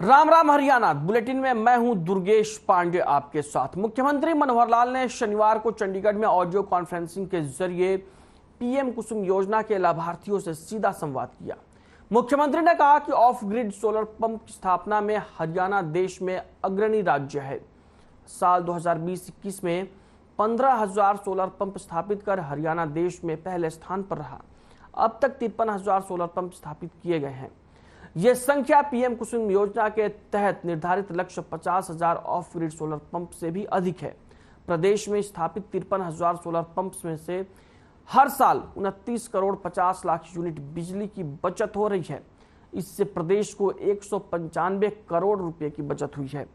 Ram Ram Haryana bulletin में मैं हूं दुर्गेश पांडे आपके साथ। मुख्यमंत्री मनोहर लाल ने शनिवार को चंडीगढ़ में ऑडियो कॉन्फ्रेंसिंग के जरिए पीएम कुसुम योजना के लाभार्थियों से सीधा संवाद किया। मुख्यमंत्री ने कहा कि ऑफ ग्रिड सोलर पंप की स्थापना में हरियाणा देश में अग्रणी राज्य है। साल 2020-21 में 15,000 सोलर पंप स्थापित कर हरियाणा देश में पहले स्थान पर रहा। अब तक 53,000 सोलर पंप स्थापित किए गए हैं। यह संख्या पीएम कुसुम योजना के तहत निर्धारित लक्ष्य 50,000 ऑफ ग्रिड सोलर पंप से भी अधिक है। प्रदेश में स्थापित 53,000 सोलर पंप्स में से हर साल 29 करोड़ 50 लाख यूनिट बिजली की बचत हो रही है। इससे प्रदेश को 195 करोड़ रुपए की बचत हुई है।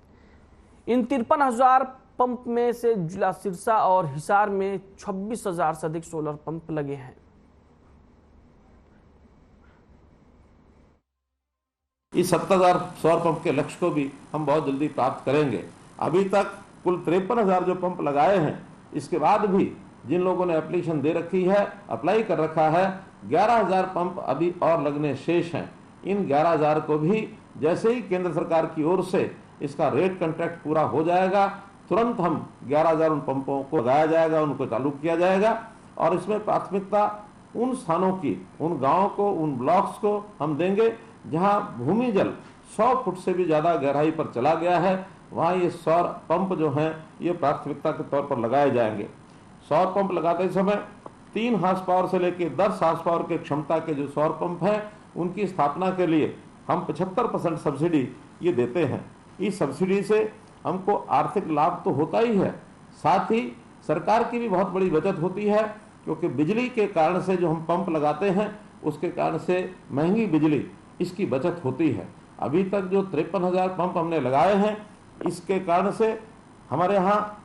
इन 53,000 पंप में से जिला सिरसा और हिसार में 26,000 से अधिक सोलर पंप लगे हैं। इस 70,000 सौर पंप के लक्ष्य को भी हम बहुत जल्दी प्राप्त करेंगे। अभी तक कुल 53,000 जो पंप लगाए हैं, इसके बाद भी जिन लोगों ने एप्लीकेशन दे रखी है, अप्लाई कर रखा है, 11,000 पंप अभी और लगने शेष हैं। इन 11,000 को भी जैसे ही केंद्र सरकार की ओर से इसका रेट कॉन्ट्रैक्ट पूरा हो जाएगा, तुरंत हम 11,000 उन पंपों को लगाया जाएगा, उनको चालू किया जाएगा। और इसमें प्राथमिकता उन स्थानों की, उन गाँव को, उन ब्लॉक्स को हम देंगे जहां भूमि जल 100 फुट से भी ज्यादा गहराई पर चला गया है। वहां ये सौर पंप जो हैं, ये प्राथमिकता के तौर पर लगाए जाएंगे। सौर पंप लगाते समय 3 हार्स पावर से लेकर 10 हार्स पावर के क्षमता के जो सौर पंप हैं, उनकी स्थापना के लिए हम 75% सब्सिडी ये देते हैं। इस सब्सिडी से हमको आर्थिक लाभ तो होता ही है, साथ ही सरकार की भी बहुत बड़ी बचत होती है, क्योंकि बिजली के कारण से जो हम पंप लगाते हैं, उसके कारण से महंगी बिजली इसकी बचत होती है। अभी तक जो 53,000 पंप हमने लगाए हैं, इसके कारण से हमारे यहाँ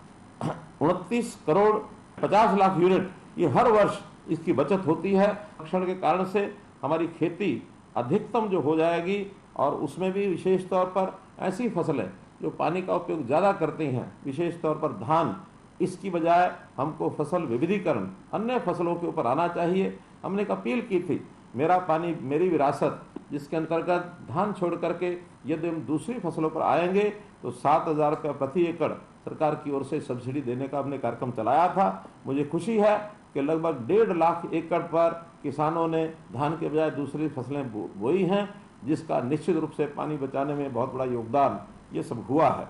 29 करोड़ 50 लाख यूनिट ये हर वर्ष इसकी बचत होती है। संरक्षण के कारण से हमारी खेती अधिकतम जो हो जाएगी, और उसमें भी विशेष तौर पर ऐसी फसलें जो पानी का उपयोग ज़्यादा करती हैं, विशेष तौर पर धान, इसकी बजाय हमको फसल विविधीकरण अन्य फसलों के ऊपर आना चाहिए। हमने एक अपील की थी, मेरा पानी मेरी विरासत, जिसके अंतर्गत धान छोड़ करके यदि हम दूसरी फसलों पर आएंगे तो 7,000 रुपये प्रति एकड़ सरकार की ओर से सब्सिडी देने का हमने कार्यक्रम चलाया था। मुझे खुशी है कि लगभग 1.5 लाख एकड़ पर किसानों ने धान के बजाय दूसरी फसलें बोई हैं, जिसका निश्चित रूप से पानी बचाने में बहुत बड़ा योगदान ये सब हुआ है।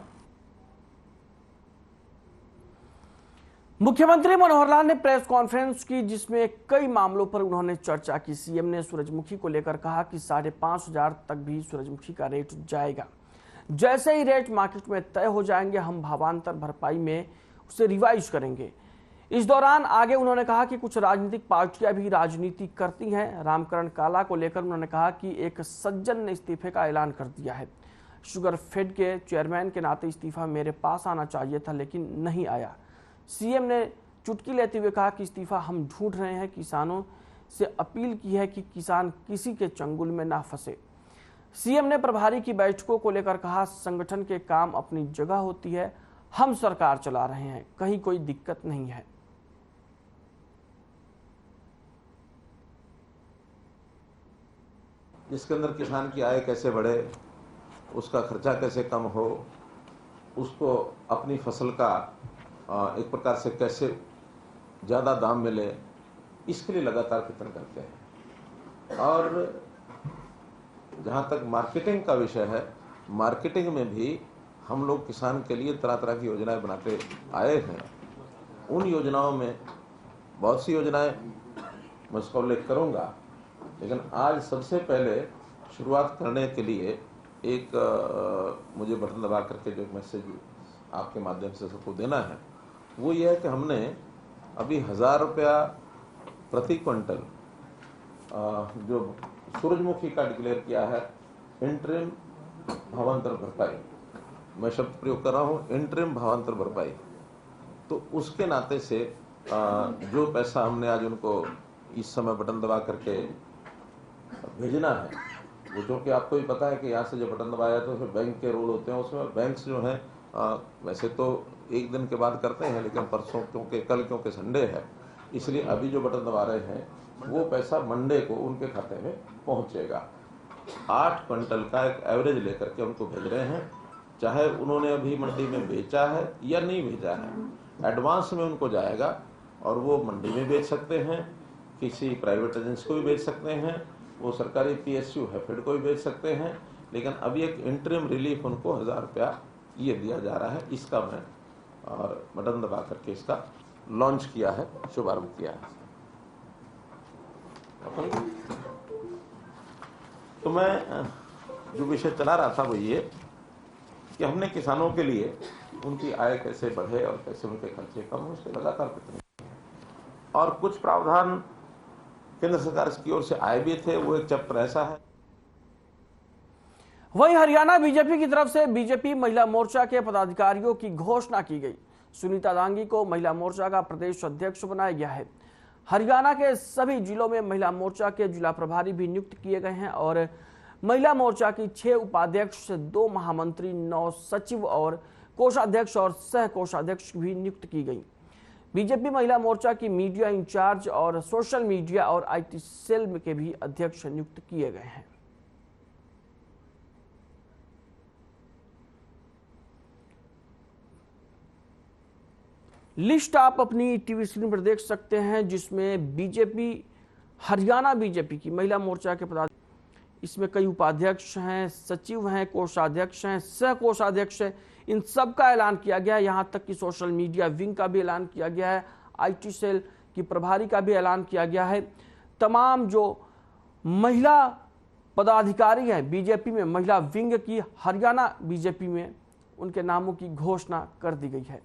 मुख्यमंत्री मनोहर लाल ने प्रेस कॉन्फ्रेंस की, जिसमें कई मामलों पर उन्होंने चर्चा की। सीएम ने सूरजमुखी को लेकर कहा कि 5,500 तक भी सूरजमुखी का रेट जाएगा। जैसे ही रेट मार्केट में तय हो जाएंगे, हम भावांतर भरपाई में उसे रिवाइज करेंगे। इस दौरान आगे उन्होंने कहा कि कुछ राजनीतिक पार्टियां भी राजनीति करती हैं। रामकरण काला को लेकर उन्होंने कहा कि एक सज्जन ने इस्तीफे का ऐलान कर दिया है। शुगर फेड के चेयरमैन के नाते इस्तीफा मेरे पास आना चाहिए था, लेकिन नहीं आया। सीएम ने चुटकी लेते हुए कहा कि इस्तीफा हम ढूंढ रहे हैं। किसानों से अपील की है कि किसान किसी के चंगुल में ना फंसे। सीएम ने प्रभारी की बैठकों को लेकर कहा, संगठन के काम अपनी जगह होती है, हम सरकार चला रहे हैं, कहीं कोई दिक्कत नहीं है। जिसके अंदर किसान की आय कैसे बढ़े, उसका खर्चा कैसे कम हो, उसको अपनी फसल का एक प्रकार से कैसे ज़्यादा दाम मिले, इसके लिए लगातार प्रयत्न करते हैं। और जहाँ तक मार्केटिंग का विषय है, मार्केटिंग में भी हम लोग किसान के लिए तरह तरह की योजनाएं बनाते आए हैं। उन योजनाओं में बहुत सी योजनाएं मैं उसका उल्लेख करूँगा, लेकिन आज सबसे पहले शुरुआत करने के लिए एक मुझे बटन दबा करके जो एक मैसेज आपके माध्यम से सबको देना है, वो ये है कि हमने अभी 1,000 रुपया प्रति क्विंटल जो सूरजमुखी का डिक्लेयर किया है, इंटरिम भावांतर भरपाई। मैं शब्द प्रयोग कर रहा हूँ, इंटरिम भावांतर भरपाई। तो उसके नाते से जो पैसा हमने आज उनको इस समय बटन दबा करके भेजना है, वो जो कि आपको भी पता है कि यहाँ से जो बटन दबाया तो फिर बैंक के रोल होते हैं, उसमें बैंक्स जो हैं वैसे तो एक दिन के बाद करते हैं, लेकिन परसों क्योंकि संडे है, इसलिए अभी जो बटन दबा रहे हैं वो पैसा मंडे को उनके खाते में पहुंचेगा। 8 क्विंटल का एक एवरेज लेकर के उनको भेज रहे हैं, चाहे उन्होंने अभी मंडी में बेचा है या नहीं बेचा है, एडवांस में उनको जाएगा और वो मंडी में बेच सकते हैं, किसी प्राइवेट एजेंसी को भी बेच सकते हैं, वो सरकारी PSU हैफेड को भी बेच सकते हैं। लेकिन अभी एक इंटरिम रिलीफ उनको 1000 रुपया ये दिया जा रहा है। इसका मैं और बटन दबा करके इसका लॉन्च किया है, शुभारंभ किया है। तो मैं जो विषय चला रहा था वो ये कि हमने किसानों के लिए उनकी आय कैसे बढ़े और कैसे उनके खर्चे कम हो, उसके लगातार प्रयत्न और कुछ प्रावधान केंद्र सरकार की ओर से आए भी थे। वो एक चैप्टर ऐसा है। वहीं हरियाणा बीजेपी की तरफ से बीजेपी महिला मोर्चा के पदाधिकारियों की घोषणा की गई। सुनीता दांगी को महिला मोर्चा का प्रदेश अध्यक्ष बनाया गया है। हरियाणा के सभी जिलों में महिला मोर्चा के जिला प्रभारी भी नियुक्त किए गए हैं और महिला मोर्चा की 6 उपाध्यक्ष, 2 महामंत्री, 9 सचिव और कोषाध्यक्ष और सह कोषाध्यक्ष भी नियुक्त की गई। बीजेपी महिला मोर्चा की मीडिया इंचार्ज और सोशल मीडिया और IT सेल के भी अध्यक्ष नियुक्त किए गए हैं। लिस्ट आप अपनी टीवी स्क्रीन पर देख सकते हैं, जिसमें बीजेपी हरियाणा बीजेपी की महिला मोर्चा के पदाधिकारी, इसमें कई उपाध्यक्ष हैं, सचिव हैं, कोषाध्यक्ष हैं, सह कोषाध्यक्ष हैं, इन सब का ऐलान किया गया है। यहां तक कि सोशल मीडिया विंग का भी ऐलान किया गया है, IT सेल की प्रभारी का भी ऐलान किया गया है। तमाम जो महिला पदाधिकारी हैं बीजेपी में, महिला विंग की हरियाणा बीजेपी में, उनके नामों की घोषणा कर दी गई है।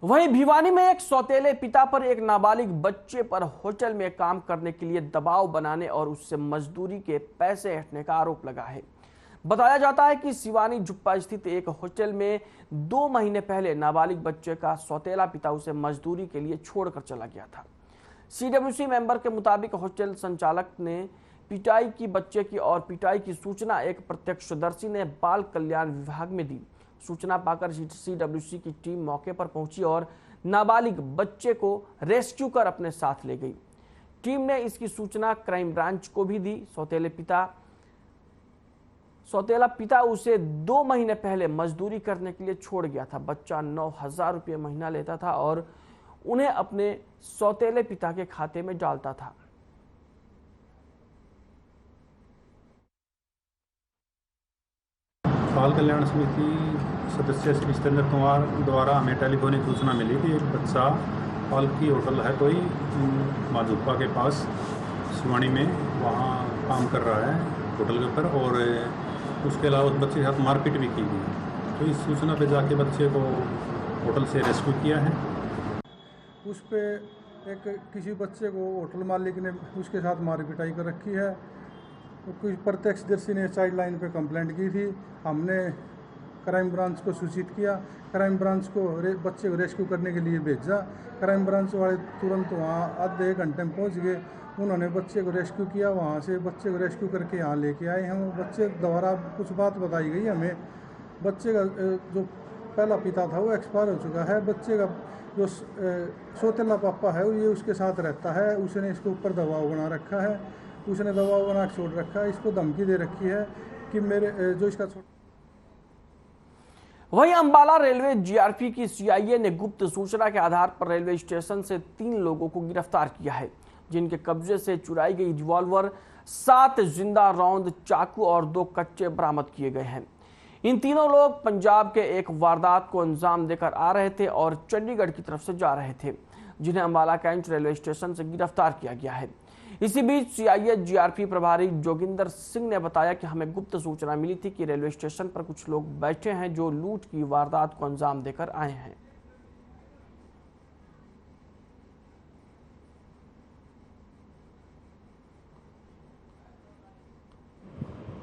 वहीं भिवानी में एक सौतेले पिता पर एक नाबालिग बच्चे पर होटल में काम करने के लिए दबाव बनाने और उससे मजदूरी के पैसे हटने का आरोप लगा है। बताया जाता है कि सिवानी जुप्पा स्थित एक होटल में 2 महीने पहले नाबालिग बच्चे का सौतेला पिता उसे मजदूरी के लिए छोड़कर चला गया था। CWC मेंबर के मुताबिक होटल संचालक ने पिटाई की बच्चे की और पिटाई की सूचना एक प्रत्यक्षदर्शी ने बाल कल्याण विभाग में दी। सूचना पाकर CWC की टीम मौके पर पहुंची और नाबालिग बच्चे को रेस्क्यू कर अपने साथ ले गई। टीम ने इसकी सूचना क्राइम ब्रांच को भी दी। सौतेला पिता उसे 2 महीने पहले मजदूरी करने के लिए छोड़ गया था। बच्चा 9,000 रुपये महीना लेता था और उन्हें अपने सौतेले पिता के खाते में डालता था। बाल कल्याण समिति सदस्य श्री जितेंद्र कुमार द्वारा हमें टेलीफोनिक सूचना मिली कि एक बच्चा पालकी होटल है कोई माजुप्पा के पास सिवानी में, वहाँ काम कर रहा है होटल के ऊपर, और उसके अलावा उस बच्चे के साथ मारपीट भी की गई। तो इस सूचना पे जाके बच्चे को होटल से रेस्क्यू किया है। उस पे एक किसी बच्चे को होटल मालिक ने उसके साथ मार पिटाई कर रखी है। तो कुछ प्रत्यक्षदर्शी ने चाइल्ड लाइन पे कंप्लेंट की थी। हमने क्राइम ब्रांच को सूचित किया। क्राइम ब्रांच को बच्चे को रेस्क्यू करने के लिए भेजा। क्राइम ब्रांच वाले तुरंत वहाँ आधे घंटे में पहुँच गए। उन्होंने बच्चे को रेस्क्यू किया। वहाँ से बच्चे को रेस्क्यू करके यहाँ लेके आए हैं। बच्चे द्वारा कुछ बात बताई गई हमें। बच्चे का जो पहला पिता था वो एक्सपायर हो चुका है। बच्चे का जो सौतेला पापा है ये उसके साथ रहता है। उसने इसके ऊपर दबाव बना रखा है। उसने दबाव बना के छोड़ रखा है। इसको धमकी दे रखी है कि मेरे जो इसका। वहीं अंबाला रेलवे GRP की CIA ने गुप्त सूचना के आधार पर रेलवे स्टेशन से 3 लोगों को गिरफ्तार किया है, जिनके कब्जे से चुराई गई रिवॉल्वर, 7 जिंदा रौंद, चाकू और 2 कच्चे बरामद किए गए हैं। इन तीनों लोग पंजाब के एक वारदात को अंजाम देकर आ रहे थे और चंडीगढ़ की तरफ से जा रहे थे, जिन्हें अंबाला कैंट रेलवे स्टेशन से गिरफ्तार किया गया है। इसी बीच CIA GRP प्रभारी जोगिंदर सिंह ने बताया कि हमें गुप्त सूचना मिली थी कि रेलवे स्टेशन पर कुछ लोग बैठे हैं जो लूट की वारदात को अंजाम देकर आए हैं।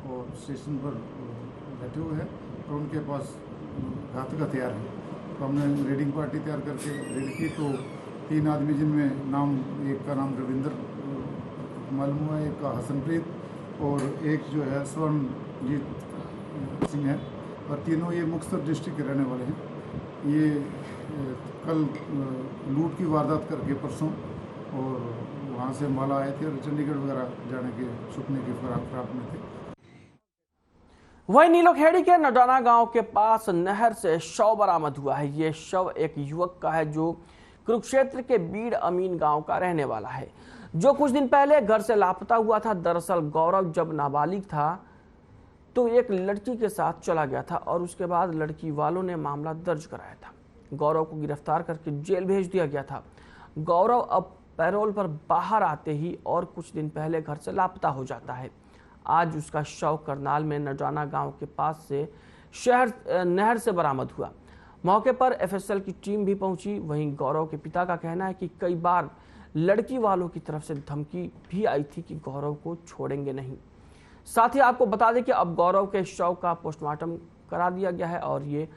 और स्टेशन पर बैठे हुए हैं और उनके पास घातक हथियार है। तो हमने रेडिंग पार्टी तैयार करके रेड की तो 3 आदमी, जिनमें नाम एक का नाम रविंदर मालूम हुआ, एक का हसनप्रीत और एक जो है स्वर्णजीत सिंह है। और तीनों ये मुक्तसर डिस्ट्रिक्ट के रहने वाले हैं। ये कल लूट की वारदात करके परसों और वहाँ से माला आए थे और चंडीगढ़ वगैरह जाने के सुपने के फिराक में थे। वहीं नीलोखेड़ी के नडाना गांव के पास नहर से शव बरामद हुआ है। ये शव एक युवक का है जो कुरुक्षेत्र के बीड़ अमीन गांव का रहने वाला है, जो कुछ दिन पहले घर से लापता हुआ था। दरअसल गौरव जब नाबालिग था तो एक लड़की के साथ चला गया था और उसके बाद लड़की वालों ने मामला दर्ज कराया था। गौरव को गिरफ्तार करके जेल भेज दिया गया था। गौरव अब पैरोल पर बाहर आते ही और कुछ दिन पहले घर से लापता हो जाता है। आज उसका शव करनाल में नडाना गांव के पास से नहर से बरामद हुआ। मौके पर एफएसएल की टीम भी पहुंची। वहीं गौरव के पिता का कहना है कि कई बार लड़की वालों की तरफ से धमकी भी आई थी कि गौरव को छोड़ेंगे नहीं। साथ ही आपको बता दें कि अब गौरव के शव का पोस्टमार्टम करा दिया गया है और ये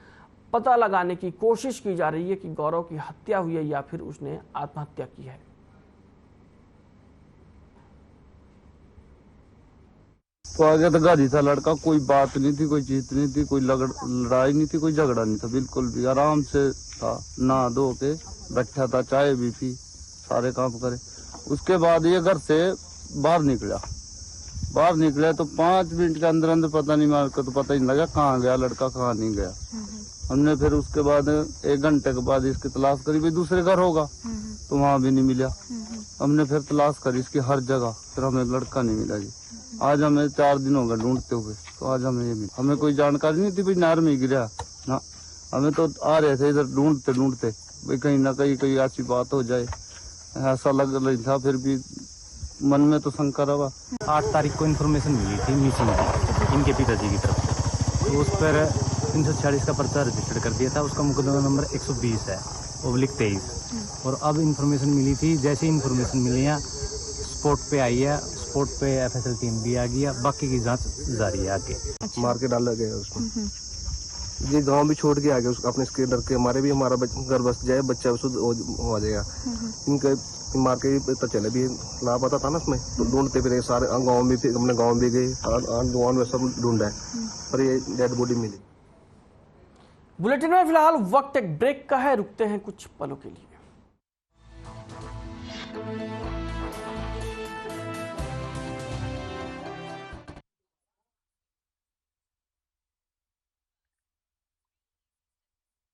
पता लगाने की कोशिश की जा रही है कि गौरव की हत्या हुई है या फिर उसने आत्महत्या की है। तो आगे तो गाड़ी था लड़का, कोई बात नहीं थी, कोई चीज नहीं थी, कोई लड़ाई नहीं थी, कोई झगड़ा नहीं था, बिल्कुल भी आराम से था। नहा धो के बैठा था, चाय भी पी, सारे काम करे। उसके बाद ये घर से बाहर निकला तो 5 मिनट के अंदर अंदर पता नहीं, मार को तो पता ही नहीं लगा कहाँ गया लड़का, कहाँ नहीं गया। हमने फिर उसके बाद 1 घंटे के बाद इसकी तलाश करी, भाई दूसरे घर होगा, तो वहाँ भी नहीं मिला। हमने फिर तलाश करी इसकी हर जगह, फिर हमें लड़का नहीं मिला जी। आज हमें 4 दिन हो गए ढूंढते हुए, तो आज हमें ये मिला। हमें कोई जानकारी नहीं थी भाई नहर में गिरा ना, हमें तो आ रहे थे इधर ढूंढते भाई कहीं ना कहीं ऐसी बात हो जाए, ऐसा लग रही था। फिर भी मन में तो शंका रहा। 8 तारीख को इन्फॉर्मेशन मिली थी मिसिंग की इनके पिताजी की तरफ से, तो उस पर 346 का पर्चा रजिस्टर कर दिया था। उसका मुकदमा नंबर 120 है /23। और अब इन्फॉर्मेशन मिली थी, जैसे इन्फॉर्मेशन मिली है स्पॉट पे आई है, स्पॉट पे एफएसएल टीम भी आ गई है, बाकी की जांच जारी है आगे। मार के डाला गया उसको, ये गांव भी छोड़ के आ गया उसको अपने, इसके डर के हमारे भी हमारा घर बस जाए, बच्चा उसको हो जाएगा। इनके मार के पता चले भी लापता था ना उसमें, तो ढूंढते फिर सारे गाँव में, फिर अपने गाँव भी गए, गाँव में सब ढूंढा है, पर ये डेड बॉडी मिली। बुलेटिन में फिलहाल वक्त एक ब्रेक का है, रुकते हैं कुछ पलों के लिए।